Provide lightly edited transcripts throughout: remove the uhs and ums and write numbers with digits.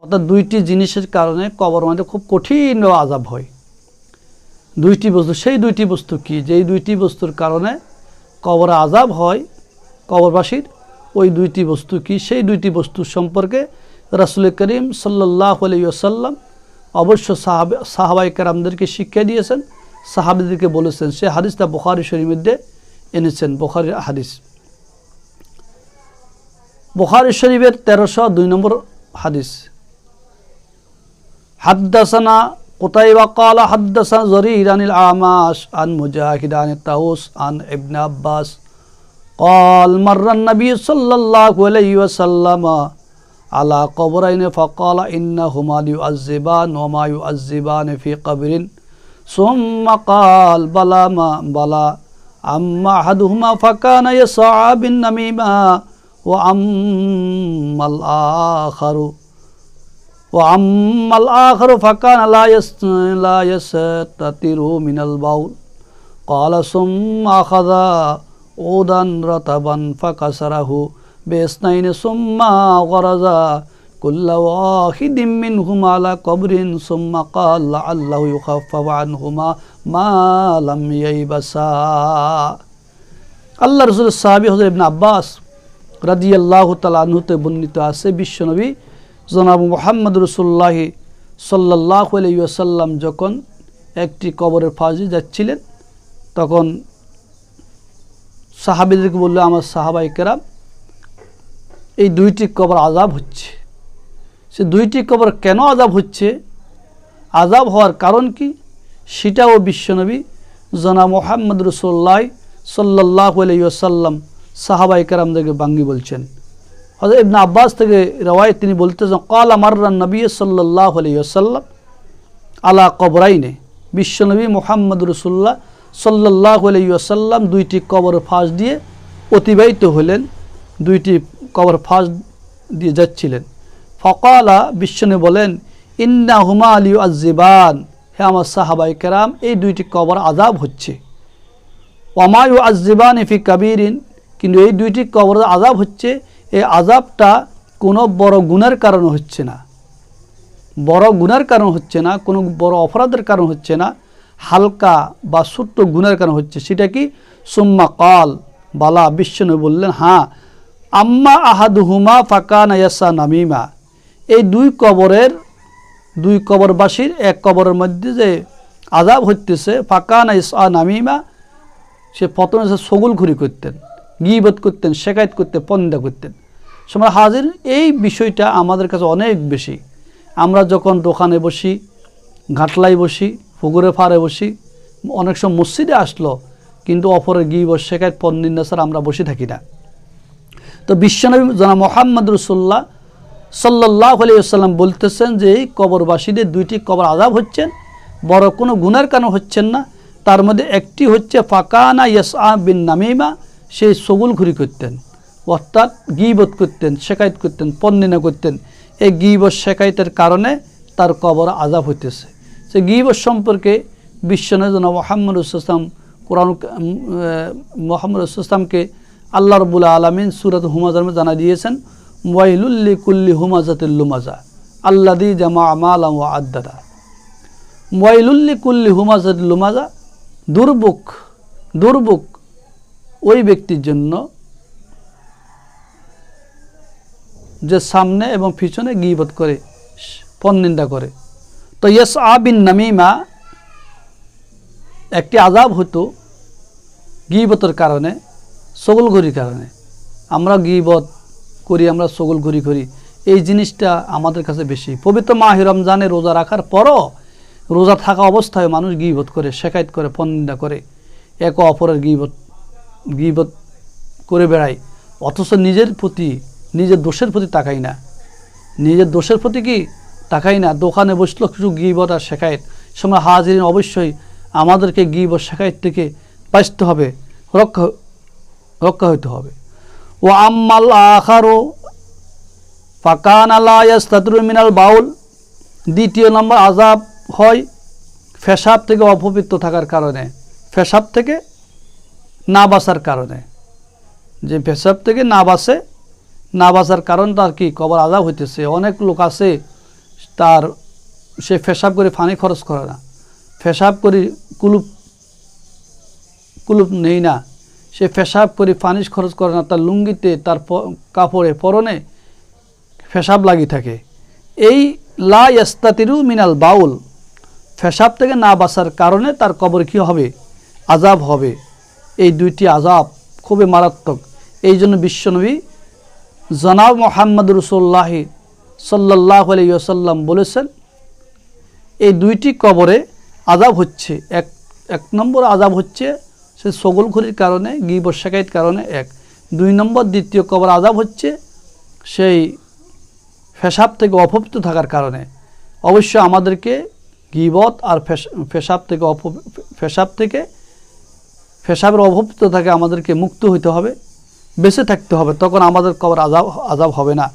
অর্থাৎ দুইটি জিনিসের কারণে কবর মধ্যে খুব কঠিন আযাব হয়। দুইটি বস্তু, সেই দুইটি বস্তু কি? যেই দুইটি বস্তুর কারণে কবরে আযাব হয় কবরবাসীর, ওই দুইটি বস্তু কি? সেই দুইটি বস্তু সম্পর্কে রাসূল করিম সাল্লাল্লাহু আলাইহি ওয়াসাল্লাম অবশ্য সাহাবায়ে কেরামদেরকে শিক্ষা দিয়েছেন, সাহাবীদেরকে বলেছেন। সে হাদিসটা বুখারী শরীফের মধ্যে এনেছেন, বুখারীর হাদিস, বুখারী শরীফের 1302 নম্বর হাদিস। হাদ্দাসানা কুতাইবা ক্বালা হাদ্দাসানা জরীর আনিল আমাশ আন মুজাহিদ আন তাউস আন ইবনে আব্বাস قال مر النبي صلى الله عليه وسلم على قبرين فقال إنهما ليعذبان وما يعذبان في قبر ثم قال بلى أما أحدهما فكان يسعى بالنميمة وأما الآخر فكان لا يستتر من البول قال ثم أخذ عودا رطبا فكسره بإثنين ثم غرز كل واحد منهما على قبر ثم قال لعله يخفف عنهما ما لم ييبسا। আল্লাহ রাসূলের সাহাবী হযরত ইবনে আব্বাস রাদিয়াল্লাহু তাআলা আনহুতে বর্ণিত আছে, বিশ্বনবী জনাব মুহাম্মদ রাসূলুল্লাহ সাল্লাল্লাহু আলাইহি ওয়াসাল্লাম যখন একটি কবরের পাশ দিয়ে যাচ্ছিলেন, তখন সাহাবীদেরকে বলল, আমার সাহাবায়ে কেরাম, এই দুইটি কবর আযাব হচ্ছে। সে দুইটি কবর কেন আযাব হচ্ছে, আযাব হওয়ার কারণ কি, সেটাও বিশ্বনবী জনাব মুহাম্মদ রাসূলুল্লাহ সাল্লাল্লাহু আলাইহি ওয়াসাল্লাম সাহাবায়ে কেরামদেরকে বাঙ্গি বলছেন। হযরত ইবনে আব্বাস থেকে রওয়ায়াত, তিনি বলতেছেন, ক্বালা মাররান নবী সাল্লাল্লাহু আলাইহি ওয়াসাল্লাম আলা কবরাইনে, বিশ্বনবী মুহাম্মদ রাসূলুল্লাহ সাল্লাল্লাহু আলাইহি ওয়াসাল্লাম দুইটি কবরের পাশ দিয়ে অতিবাহিত হলেন, দুইটি কবর পাশ দিয়ে যাচ্ছিলেন। ফাকালা, বিশ্বনবী বলেন, ইন্নাহুমা লিউআযিবান, হে আমার সাহাবায়ে কেরাম, এই দুইটি কবর আযাব হচ্ছে। ওয়ামা ইউআযিবানি ফি কাবীরিন, কিন্তু এই দুইটি কবর আযাব হচ্ছে, এই আযাবটা কোনো বড় গুনাহের কারণে হচ্ছে না, বড় গুনাহের কারণ হচ্ছে না, কোনো বড় অপরাধের কারণ হচ্ছে না, হালকা বা ছোট্ট গুনাহের কারণ হচ্ছে। সেটা কি? সুম্মা কাল, বালা, বিশ্বনবী বললেন, হ্যাঁ, আম্মা আহাদুহুমা ফাকানা ইয়াসা নামিমা, এই দুই কবরবাসীর এক কবরের মধ্যে যে আযাব হচ্ছে, ফাকানা ইয়াসা নামিমা, সে প্রথমে সগুলখুরি করতেন, গীবত করতেন, শেকায়েত করতেন, পরনিন্দা করতেন। সময় হাজির, এই বিষয়টা আমাদের কাছে অনেক বেশি। আমরা যখন দোকানে বসি, ঘাটলায় বসি, পুকুরে পাড়ে বসি, অনেক সময় মসজিদে আসলো, কিন্তু অপরের গীবত, শেকায়েত, পরনিন্দা ছাড়া আমরা বসে থাকি না। তো বিশ্বনবী জনাব মুহাম্মদ রাসূলুল্লাহ সাল্লাল্লাহু আলাইহি ওয়াসাল্লাম বলতেছেন যে এই কবরবাসীদের দুইটি কবর আযাব হচ্ছেন, বড় কোনো গুনাহের কারণ হচ্ছেন না। তার মধ্যে একটি হচ্ছে ফাকানা ইয়াসআ বিন নামিমা, সেই সগুলখুরি করতেন, অর্থাৎ গীবত করতেন, শেকায়েত করতেন, পরনিন্দা করতেন। এই গীবত শেকায়েতের কারণে তার কবর আযাব হইতেছে। সে গীবত সম্পর্কে বিশ্বনবী জনাব মুহাম্মদ রাসূলুল্লাহ কোরআন মুহাম্মদ রাসূলুল্লাহকে আল্লাহ রাব্বুল আলামিন সূরাত হুমাযার মধ্যে জানা দিয়েছেন, ওয়াইলুল লিকুল্লি হুমাযাতিল লুমাযা আল্লাযী জামাআ মালান ওয়া আদ্দাদা। ওয়াইলুল লিকুল্লি হুমাযাতিল লুমাযা, দুর্ভোগ ওই ব্যক্তির জন্য যে সামনে এবং পিছনে গীবত করে, পরনিন্দা করে। তো ইয়াসআ বিন নামিমা একটি আযাব হতো গীবতের কারণে, সগুলখুরির কারণে। আমরা গীবত করি, আমরা সগুলখুরি করি, এই জিনিসটা আমাদের কাছে বেশি। পবিত্র মাহে রমজানে রোজা রাখার পরও, রোজা থাকা অবস্থায় মানুষ গীবত করে, শেকায়েত করে, পরনিন্দা করে, একে অপরের গীবত করে বেড়ায়, অথচ নিজের দোষের প্রতি তাকাই না, নিজের দোষের প্রতি কি তাকাই না। দোকানে বসলো কিছু গীবত আর শেকায়েত। সময় হাজিরিন, অবশ্যই আমাদেরকে গীবত শেকায়েত থেকে বাঁচতে হবে, রক্ষা হইতে হবে। ও আম্মাল আখারু ফাকানা লা ইয়াস্তাতিরু মিনাল বাউল, দ্বিতীয় নম্বর আযাব হয় পেশাব থেকে অপবিত্র থাকার কারণে, পেশাব থেকে না বাঁচার কারণে। যে পেশাব থেকে না বাঁচার কারণ তার কি কবর আযাব হইতেছে। অনেক লোক আছে তার সে পেশাব করে পানি খরচ করে না, পেশাব করে কুলুপ নেই না, সে পেশাব করে পানি খরচ করে না, তার লুঙ্গিতে তার কাপড়ে পরনে পেশাব লাগিয়ে থাকে, এই লা ইয়াস্তাতিরু মিনাল বাউল, পেশাব থেকে না বাঁচার কারণে তার কবর কি হবে? আযাব হবে। এই দুইটি আযাব খুবই মারাত্মক। এই জন্য বিশ্বনবী জনাব মুহাম্মদ রাসূলুল্লাহ সাল্লাল্লাহু আলাইহি ওয়াসাল্লাম বলেছেন, এই দুইটি কবরে আযাব হচ্ছে, এক নম্বর আযাব হচ্ছে সে ছগলখুরির কারণে, গীবত শিকায়ত কারণে, দুই নম্বর দ্বিতীয় কবর আযাব হচ্ছে সেই পেশাব থেকে অপবিত্র থাকার কারণে। অবশ্য আমাদেরকে গীবত আর পেশাবের অপবিত্র থেকে আমাদেরকে মুক্ত হইতে হবে, বেঁচে থাকতে হবে, তখন আমাদের কবর আযাব হবে না।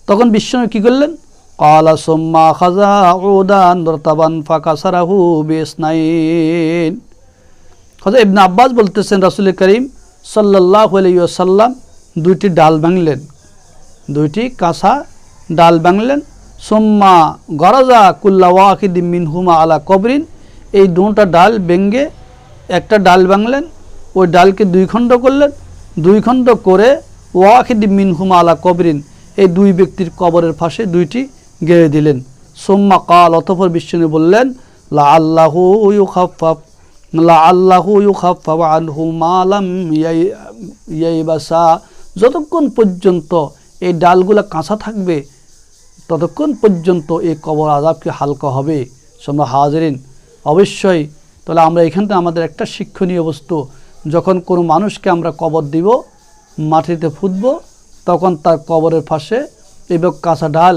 তখন বিশ্বনবী কী করলেন? ক্বালা সুম্মা খাযা উদান রাতাবান ফাকাসারাহু বিসনাইন। হযরত ইবনে আব্বাস বলতেছেন, রাসূল করিম সাল্লাল্লাহু আলাইহি ওয়াসাল্লাম দুইটি ডাল ভাঙলেন, দুইটি কাঁচা ডাল ভাঙলেন। সুম্মা গরাজা কুল্লা ওয়াহিদিন মিনহুমা আলা কবরিন, এই দুটা ডাল ভেঙে একটা ডাল ভাঙলেন, ওই ডালকে দুই খণ্ড করলেন, দুই খণ্ড করে ওয়াহিদিন মিনহুমা আলা কবরিন, এই দুই ব্যক্তির কবরের পাশে দুইটি গেড়ে দিলেন। সুম্মা কাল, অতঃপর বিশ্বনবী বললেন, লাআল্লাহু ইউখাফফাফু আনহু মা লাম ইয়াইবাসা, যতক্ষণ পর্যন্ত এই ডালগুলো কাঁচা থাকবে ততক্ষণ পর্যন্ত এই কবর আযাবকে হালকা হবে। তোমরা হাজিরিন, অবশ্যই তাহলে আমরা এখান থেকে আমাদের একটা শিক্ষণীয় বস্তু, যখন কোনো মানুষকে আমরা কবর দিব, মাটিতে পুঁতব, তখন তার কবরের পাশে এবার কাঁচা ডাল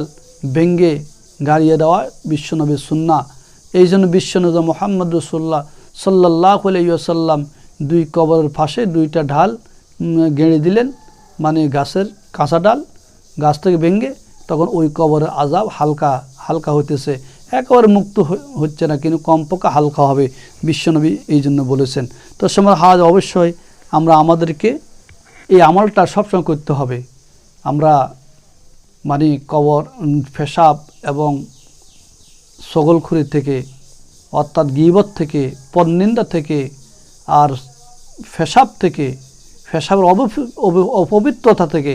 ভেঙ্গে গাড়িয়ে দেওয়া বিশ্বনবীর সুন্নাহ। এই জন্য বিশ্বনবী মুহাম্মদ রাসূলুল্লাহ সাল্লাল্লাহু আলাইহি ওয়াসাল্লাম দুই কবরের পাশে দুইটা ঢাল গেড়ে দিলেন, মানে গাছের কাঁচা ডাল গাছ থেকে ভেঙ্গে, তখন ওই কবরের আযাব হালকা হালকা হইতেছে, একেবারে মুক্ত হচ্ছে না, কিন্তু কমপক্ষে হালকা হবে, বিশ্বনবী এই জন্য বলেছেন। তো সময় হাজ অবশ্যই আমরা আমাদেরকে এই আমলটা সবসময় করতে হবে। আমরা মানে কবর, পেশাব এবং ছগলখুরি থেকে, অর্থাৎ গীবত থেকে, পরনিন্দা থেকে, আর পেশাব থেকে, পেশাবের অপবিত্রতা থেকে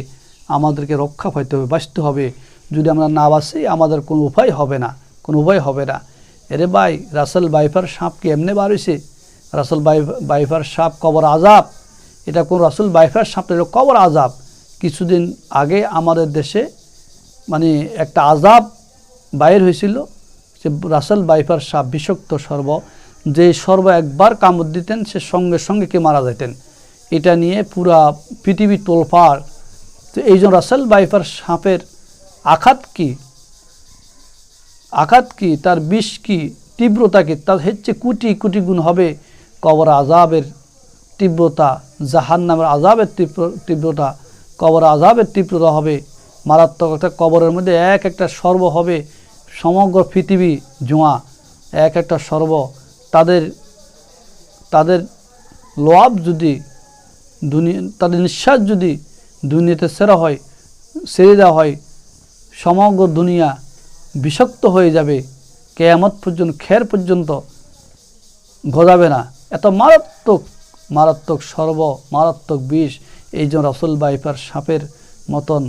আমাদেরকে রক্ষা পাইতে হবে, বাঁচতে হবে। যদি আমরা না বাঁচি আমাদের কোনো উপায় হবে না, কোনো উপায় হবে না। এরে ভাই, রাসেল বাইফার সাপ কি এমনি বার হয়েছে? রাসেল বাইফার সাপ কবর আযাব, এটা কোন রাসেল বাইফার সাপ, এটা কবর আযাব। কিছুদিন আগে আমাদের দেশে মানে একটা আযাব বাইর হয়েছিল, যে রাসেল বাইফার সাপ, বিষাক্ত সর্ব, যে সর্ব একবার কামড় দিতেন সে সঙ্গে সঙ্গে কে মারা যেতেন। এটা নিয়ে পুরা পৃথিবী তোলপাড়। তো এই জন্য রাসেল বাইফার সাপের আঘাত কি, তার বিষ কি, তীব্রতা কি, তার হচ্ছে কোটি কোটি গুণ হবে কবর আযাবের তীব্রতা, জাহান্নামের আযাবের তীব্রতা, কবর আযাবের তীব্রতা হবে মারাত্মক। একটা কবরের মধ্যে এক একটা সর্ব হবে সমগ্র পৃথিবী জোয়া, এক একটা সর্ব। তাদের লোয়াব যদি তাদের নিঃশ্বাস যদি দুনিয়াতে ছেড়ে দেওয়া হয়, সমগ্র দুনিয়া বিষাক্ত হয়ে যাবে, কিয়ামত পর্যন্ত খের পর্যন্ত গজাবে না। এত মারাত্মক সর্ব, মারাত্মক বিষ। এই জন্য রাসূল বাইফার সাপের মতন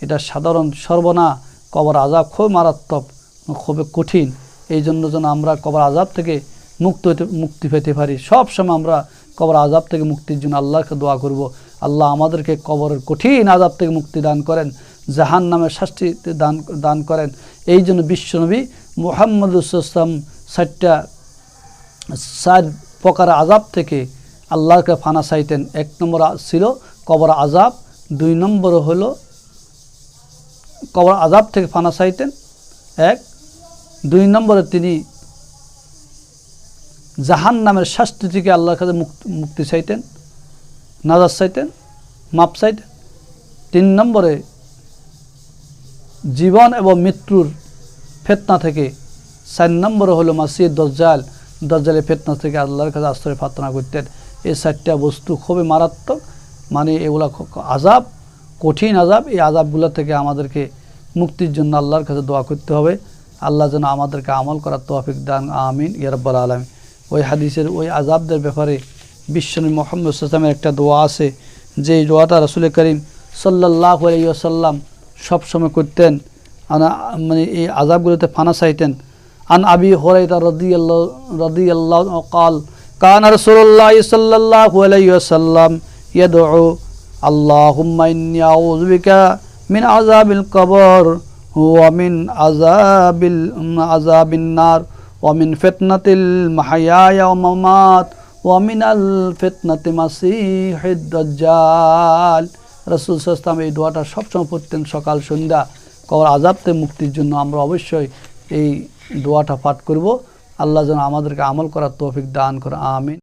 এটা সাধারণ সর্ব না, কবর আযাব খুব মারাত্মক, খুবই কঠিন। এই জন্য যেন আমরা কবর আযাব থেকে মুক্তি পেতে পারি, সব সময় আমরা কবর আযাব থেকে মুক্তির জন্য আল্লাহকে দোয়া করব। আল্লাহ আমাদেরকে কবরের কঠিন আযাব থেকে মুক্তি দান করেন, জাহান্নামের শাস্তি দান করেন। এই জন্য বিশ্বনবী মুহাম্মদ রাসূলুল্লাহ 4 প্রকার আযাব থেকে আল্লাহকে ফানা চাইতেন। 1 নম্বর ছিল কবর আযাব, 2 নম্বর হলো কবর আযাব থেকে ফানা চাইতেন 1, 2 নম্বরে তিনি জাহান্নামের শাস্তি থেকে আল্লাহর কাছে মুক্তি চাইতেন, নাজাত চাইতেন, মাপ চাইতেন। 3 নম্বরে জীবন এবং মৃত্যুর ফিতনা থেকে। 4 নম্বরে হলো মাসিহ দজ্জালের ফিতনা থেকে আল্লাহর কাছে আশ্রয় প্রার্থনা করতেন। এই 4টা বস্তু খুবই মারাত্মক, মানে এগুলা আযাব, কঠিন আযাব। এই আযাবগুলো থেকে আমাদেরকে মুক্তির জন্য আল্লাহর কাছে দোয়া করতে হবে। আল্লাহ যেন আমাদেরকে আমল করার তৌফিক দান, আমিন ইয়া রাব্বাল আলামিন। ওই হাদিসের ওই আযাবদের ব্যাপারে বিশ্বনবী মুহাম্মদ সাল্লাল্লাহু আলাইহি ওয়াসাল্লামের একটা দোয়া আছে, যে দোয়াটা রাসূল করিম সাল্লাল্লাহু আলাইহি ওয়াসাল্লাম সবসময় করতেন, মানে এই আযাবগুলোতে ফানা চাইতেন। আন আবি হুরায়রা রাদিয়াল্লাহু ক্বাল কানা রাসূলুল্লাহ সাল্লাল্লাহু আলাইহি ওয়াসাল্লাম ইয়াদউ আল্লাহুম্মা ইন্নী আউযু বিকা মিন আযাবিল কবর ওয়া মিন আযাবিন নার ওয়া মিন ফিতনাতিল মাহইয়া ওয়া মামাত ওয়া মিনাল ফিতনাতি মাসিহিদ দাজ্জাল। রাসূল সাল্লাল্লাহু আলাইহি ওয়াসাল্লাম এই দোয়াটা সবসময় পড়তেন সকাল সন্ধ্যা, কবর আযাব থেকে মুক্তির জন্য। আমরা অবশ্যই এই দোয়াটা পাঠ করব। আল্লাহ যেন আমাদেরকে আমল করার তৌফিক দান করে, আমিন।